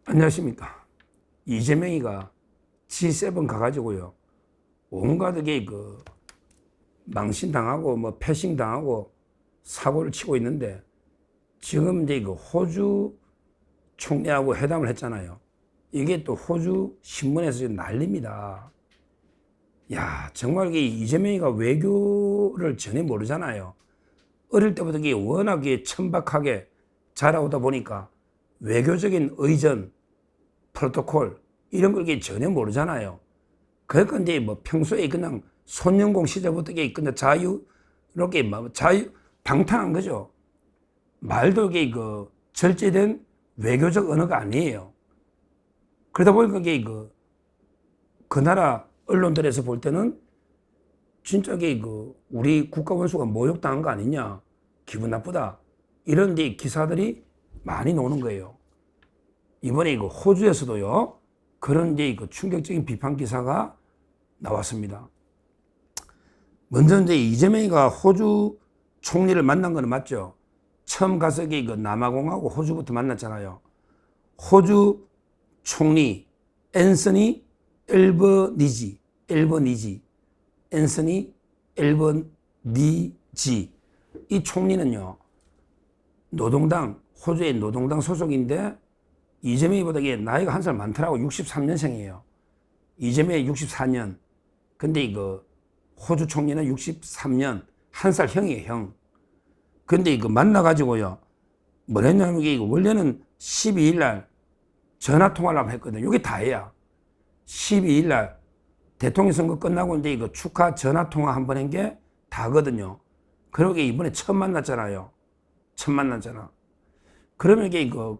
안녕하십니까. 이재명이가 G7 가가지고요. 온갖 망신당하고 패싱당하고 사고를 치고 있는데 지금 이제 호주 총리하고 회담을 했잖아요. 이게 또 호주 신문에서 지금 난립니다. 야, 정말 이재명이가 외교를 전혀 모르잖아요. 어릴 때부터 워낙 천박하게 자라오다 보니까 외교적인 의전, 프로토콜 이런 걸 전혀 모르잖아요. 그러니까 이제 평소에 그냥 손영공 시절부터 그냥 자유롭게 방탕한 거죠. 말도 절제된 외교적 언어가 아니에요. 그러다 보니까 그 나라 언론들에서 볼 때는 진짜 우리 국가 원수가 모욕당한 거 아니냐, 기분 나쁘다, 이런 기사들이 많이 나오는 거예요. 이번에 호주에서도요, 그런 충격적인 비판 기사가 나왔습니다. 먼저 이재명이가 호주 총리를 만난 건 맞죠. 처음 가서 남아공하고 호주부터 만났잖아요. 호주 총리 앤서니 앨버니지, 앤서니 앨버니지. 이 총리는요, 호주의 노동당 소속인데 이재명이보다 나이가 한 살 많더라고. 63년생이에요. 이재명이 64년. 근데 호주 총리는 63년, 한 살 형이에요, 형. 근데 만나가지고요, 뭘 했냐면 원래는 12일 날 전화 통화를 한번 했거든요. 이게 다예요. 12일 날 대통령 선거 끝나고 이제 축하 전화 통화 한번 한 게 다거든요. 그러게 이번에 처음 만났잖아요. 처음 만났잖아. 그러면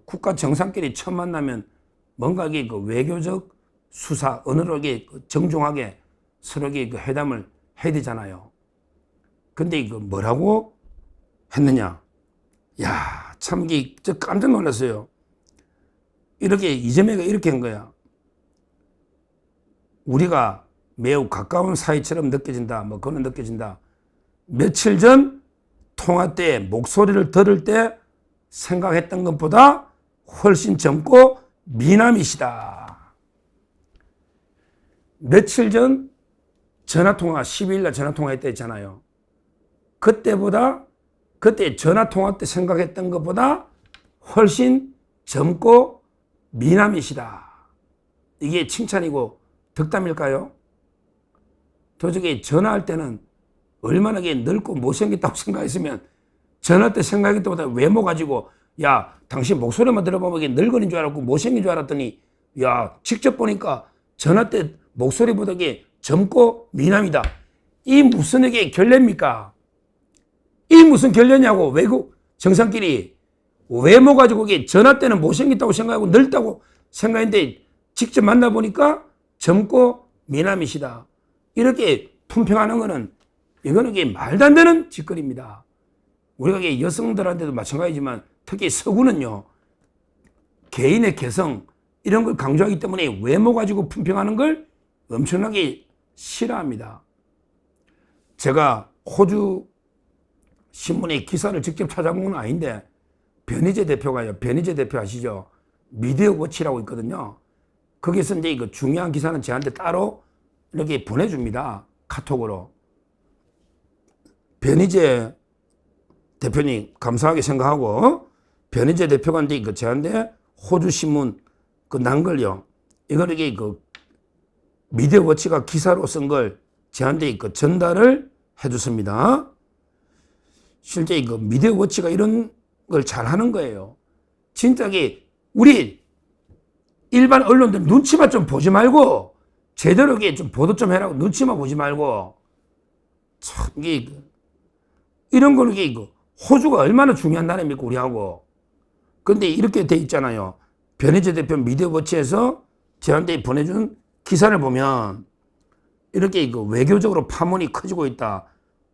국가 정상끼리 처음 만나면 뭔가 외교적 수사, 언어로 정중하게 서로 회담을 해야 되잖아요. 근데 뭐라고 했느냐? 야, 참 저 깜짝 놀랐어요. 이재명이가 이렇게 한 거야. 우리가 매우 가까운 사이처럼 느껴진다. 그거는 느껴진다. 며칠 전 통화 때 목소리를 들을 때 생각했던 것보다 훨씬 젊고 미남이시다. 며칠 전 전화통화, 12일 날 전화통화 했잖아요. 그때 전화통화 때 생각했던 것보다 훨씬 젊고 미남이시다. 이게 칭찬이고 덕담일까요? 도저히 전화할 때는 얼마나 늙고 못생겼다고 생각했으면 전화 때 생각했던 것보다 외모 가지고, 야, 당신 목소리만 들어보면 늙은인 줄 알았고 못생긴 줄 알았더니, 야, 직접 보니까 전화 때 목소리보다 젊고 미남이다. 이 무슨 결례입니까? 이 무슨 결례냐고. 외국 정상끼리 외모 가지고 전화 때는 못생겼다고 생각하고 늙다고 생각했는데 직접 만나보니까 젊고 미남이시다. 이렇게 품평하는 거는, 이거는 말도 안 되는 짓거리입니다. 우리가 여성들한테도 마찬가지지만 특히 서구는요, 개인의 개성 이런 걸 강조하기 때문에 외모 가지고 품평하는 걸 엄청나게 싫어합니다. 제가 호주 신문의 기사를 직접 찾아본 건 아닌데, 변희재 대표가요, 변희재 대표 아시죠? 미디어 워치라고 있거든요. 거기서 이제 중요한 기사는 저한테 따로 이렇게 보내줍니다. 카톡으로. 변희재 대표님 감사하게 생각하고, 변희재 대표가 이제 저한테 호주 신문 난 걸요, 이걸 미디어 워치가 기사로 쓴 걸 저한테 전달을 해줬습니다. 실제 미디어 워치가 이런 걸 잘하는 거예요. 진짜 우리 일반 언론들 눈치만 좀 보지 말고 제대로 좀 보도 좀 해라고. 눈치만 보지 말고. 참 이런 거는 호주가 얼마나 중요한 나라입니까, 우리하고. 근데 이렇게 돼 있잖아요. 변희재 대표 미디어 워치에서 저한테 보내준 기사를 보면 이렇게 외교적으로 파문이 커지고 있다.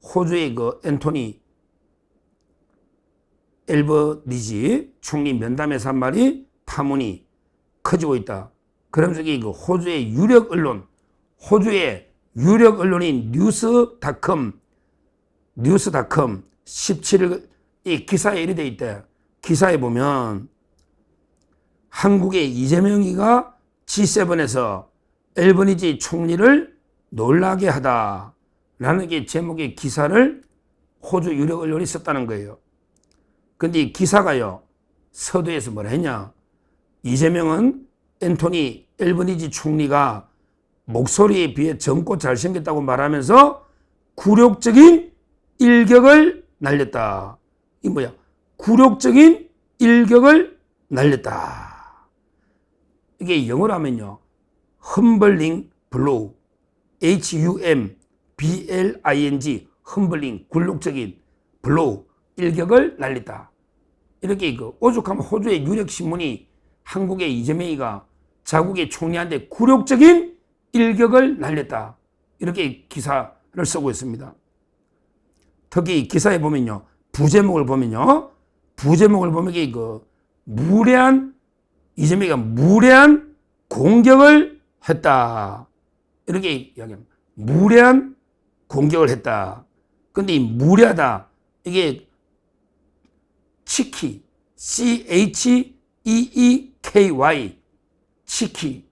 호주의 앤토니 앨버니지 총리 면담에서 한 말이 파문이 커지고 있다. 그러면서 호주의 유력 언론인 뉴스닷컴 17일 이 기사에 이렇게 돼 있대. 기사에 보면 한국의 이재명이가 G7에서 앨버니지 총리를 놀라게 하다라는 게 제목의 기사를 호주 유력 언론이 썼다는 거예요. 근데 이 기사가요, 서두에서 뭐라 했냐. 이재명은 앤토니 앨버니지 총리가 목소리에 비해 젊고 잘생겼다고 말하면서 굴욕적인 일격을 날렸다. 이 뭐야? 굴욕적인 일격을 날렸다. 이게 영어로 하면요, 험블링 블로우, HUMBLING, 험블링, 굴욕적인 블로우, 일격을 날렸다. 이렇게 오죽하면 호주의 유력 신문이 한국의 이재명이가 자국의 총리한테 굴욕적인 일격을 날렸다. 이렇게 기사를 쓰고 있습니다. 특히 기사에 보면요, 부제목을 보면 이게 무례한, 이재명이가 무례한 공격을 했다. 이렇게 이야기합니다. 무례한 공격을 했다. 근데 이 무례하다, 이게 치키, CHEEKY, 치키,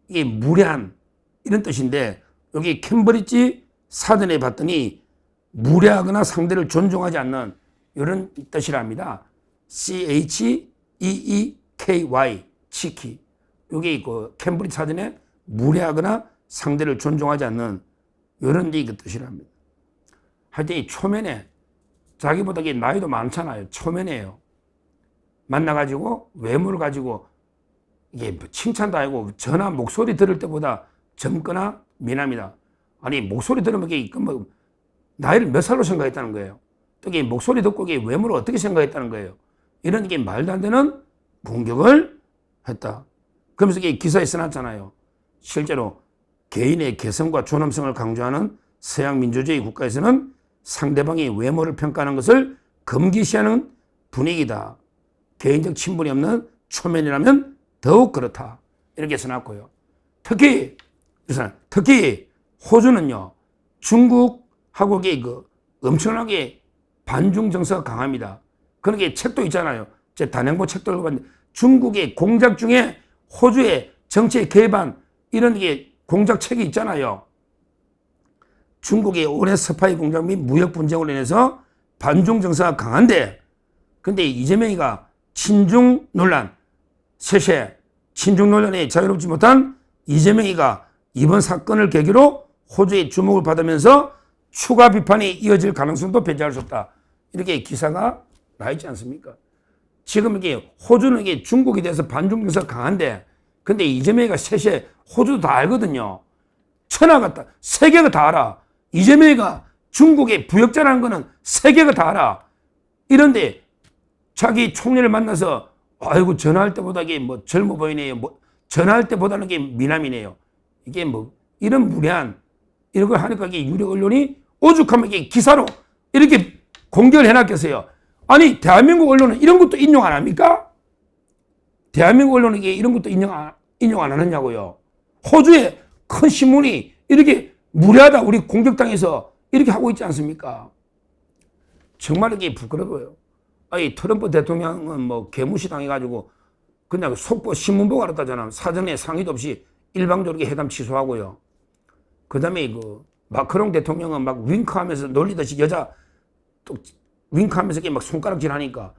이게 무례한 이런 뜻인데, 여기 캠브리지 사전에 봤더니 무례하거나 상대를 존중하지 않는 이런 뜻이랍니다. CHEEKY, 치키. 여기 캠브리지 사전에 무례하거나 상대를 존중하지 않는 이런 뜻이랍니다. 하여튼 이 초면에 자기보다 나이도 많잖아요. 초면이에요. 만나가지고 외모를 가지고 이게 칭찬도 아니고 전화 목소리 들을 때보다 젊거나 미남이다. 아니 목소리 들으면 이게 나이를 몇 살로 생각했다는 거예요. 또 이게 목소리 듣고 이게 외모를 어떻게 생각했다는 거예요. 이런 게 말도 안 되는 공격을 했다. 그러면서 이게 기사에 써놨잖아요. 실제로 개인의 개성과 존엄성을 강조하는 서양 민주주의 국가에서는 상대방의 외모를 평가하는 것을 금기시하는 분위기다. 개인적 친분이 없는 초면이라면 더욱 그렇다. 이렇게 써놨고요. 특히 호주는요, 중국하고 엄청나게 반중 정서가 강합니다. 그런 게 책도 있잖아요. 제 단행본 책도 읽어봤는데, 중국의 공작 중에 호주의 정치의 개반, 이런 게 공작 책이 있잖아요. 중국의 오랜 스파이 공작 및 무역 분쟁으로 인해서 반중 정서가 강한데, 근데 이재명이가 친중 논란, 세세 친중 논란에 자유롭지 못한 이재명이가 이번 사건을 계기로 호주의 주목을 받으면서 추가 비판이 이어질 가능성도 배제할 수 없다. 이렇게 기사가 나 있지 않습니까? 지금 이게 호주는 이게 중국에 대해서 반중 정서가 강한데, 근데 이재명이가 세세 호주도 다 알거든요. 천하 같다. 세계가 다 알아. 이재명이가 중국의 부역자라는 거는 세계가 다 알아. 이런데 자기 총리를 만나서 아이고 전화할 때보다 이게 젊어 보이네요. 전화할 때보다는 이게 미남이네요. 이게 이런 무례한 이런 걸 하니까 이게 유력 언론이 오죽하면 이게 기사로 이렇게 공개를 해놨겠어요. 아니 대한민국 언론은 이런 것도 인용 안 합니까? 대한민국 언론은 이게 이런 것도 인용 안 하느냐고요. 호주의 큰 신문이 이렇게 무례하다 우리 공격당해서 이렇게 하고 있지 않습니까? 정말 이게 부끄러워요. 아니 트럼프 대통령은 개무시 당해가지고 그냥 속보 신문보고 알았다잖아. 사전에 상의도 없이 일방적으로 회담 취소하고요. 그 다음에 마크롱 대통령은 막 윙크하면서 놀리듯이 여자 또 윙크하면서 막 손가락질 하니까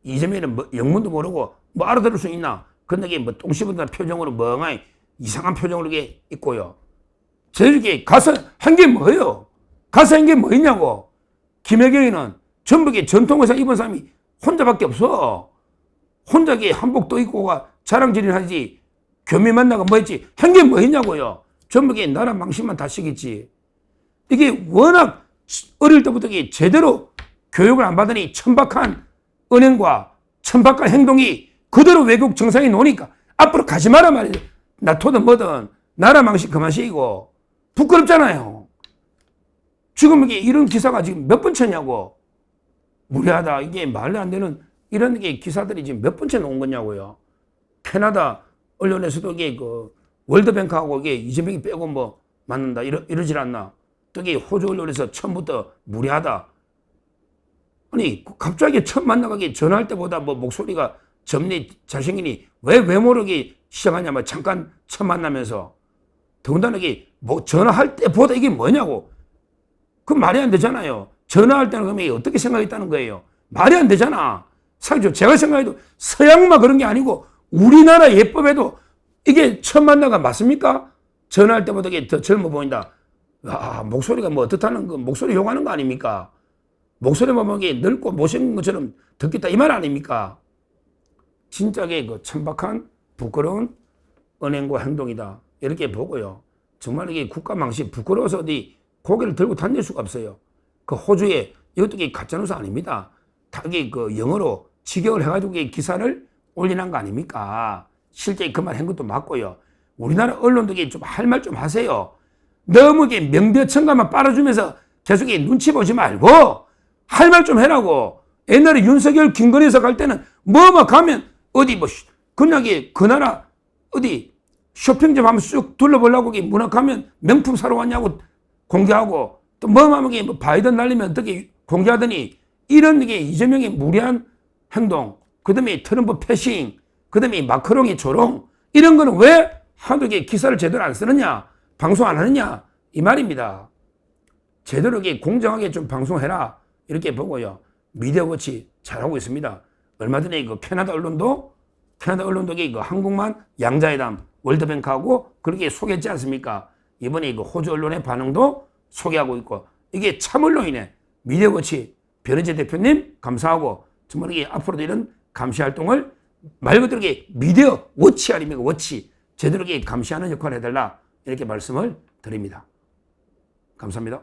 이재명은 영문도 모르고 알아들을 수 있나? 근데 이게 똥 씹은다는 표정으로 멍하니 이상한 표정으로 이게 있고요. 저렇게 가서 한 게 뭐예요? 가서 한 게 뭐 있냐고. 김혜경이는 전부 전통의상 입은 사람이 혼자밖에 없어. 혼자 한복도 입고 자랑질을 하지. 교미 만나고 뭐 했지. 한 게 뭐 있냐고요. 전부 나라 망신만 다 시켰지. 이게 워낙 어릴 때부터 제대로 교육을 안 받으니 천박한 은행과 천박한 행동이 그대로 외국 정상에 노니까 앞으로 가지 마라 말이야. 나토든 뭐든 나라 망신 그만 시키고. 부끄럽잖아요. 지금 이런 기사가 지금 몇 번 쳤냐고. 무례하다. 이게 말도 안 되는 이런 기사들이 지금 몇 번째 나온 거냐고요. 캐나다 언론에서도 월드뱅크하고 이재명이 빼고 맞는다. 이러질 않나. 또 호주 언론에서 처음부터 무례하다. 아니, 갑자기 처음 만나가게 전화할 때보다 목소리가 점리 잘생기니 왜 모르게 시작하냐면 잠깐 첫 만나면서 더군다나 이게 뭐 전화할 때보다 이게 뭐냐고. 그 말이 안 되잖아요. 전화할 때는 그러면 어떻게 생각했다는 거예요. 말이 안 되잖아. 사실 제가 생각해도 서양만 그런 게 아니고 우리나라 예법에도 이게 첫 만나가 맞습니까? 전화할 때보다 이게 더 젊어 보인다. 아, 목소리가 뭐 어떻다는 거, 목소리 욕하는 거 아닙니까? 목소리만 보면 늙고 못생긴 것처럼 듣겠다 이 말 아닙니까? 진짜게 그 천박한 부끄러운 언행과 행동이다. 이렇게 보고요. 정말 이게 국가 망신 부끄러워서 어디 고개를 들고 다닐 수가 없어요. 그 호주에 이것도 가짜뉴스 아닙니다. 다 이게 그 영어로 직역을 해가지고 기사를 올리는 거 아닙니까? 실제 그 말 한 것도 맞고요. 우리나라 언론도 좀 할 말 좀 하세요. 너무 명대천가만 빨아주면서 계속 눈치 보지 말고 할 말 좀 해라고. 옛날에 윤석열 김건희에서 갈 때는 뭐만 가면 어디 뭐 그냥 그 나라 어디 쇼핑점 한번 쑥 둘러보려고 문화 가면 명품 사러 왔냐고 공개하고 또 뭐만 뭐 바이든 날리면 어떻게 공개하더니 이런 게 이재명의 무리한 행동, 그 다음에 트럼프 패싱, 그 다음에 마크롱의 조롱 이런 거는 왜 하도 기사를 제대로 안 쓰느냐, 방송 안 하느냐 이 말입니다. 제대로 공정하게 좀 방송해라 이렇게 보고요. 미디어워치 잘하고 있습니다. 얼마 전에 캐나다 언론도 그 한국만 양자회담 월드뱅크하고 그렇게 소개했지 않습니까? 이번에 호주 언론의 반응도 소개하고 있고 이게 참 언론이네. 미디어워치 변희재 대표님 감사하고 정말 이게 앞으로도 이런 감시 활동을 말 그대로 미디어 워치 아닙니까? 워치 제대로 감시하는 역할을 해달라 이렇게 말씀을 드립니다. 감사합니다.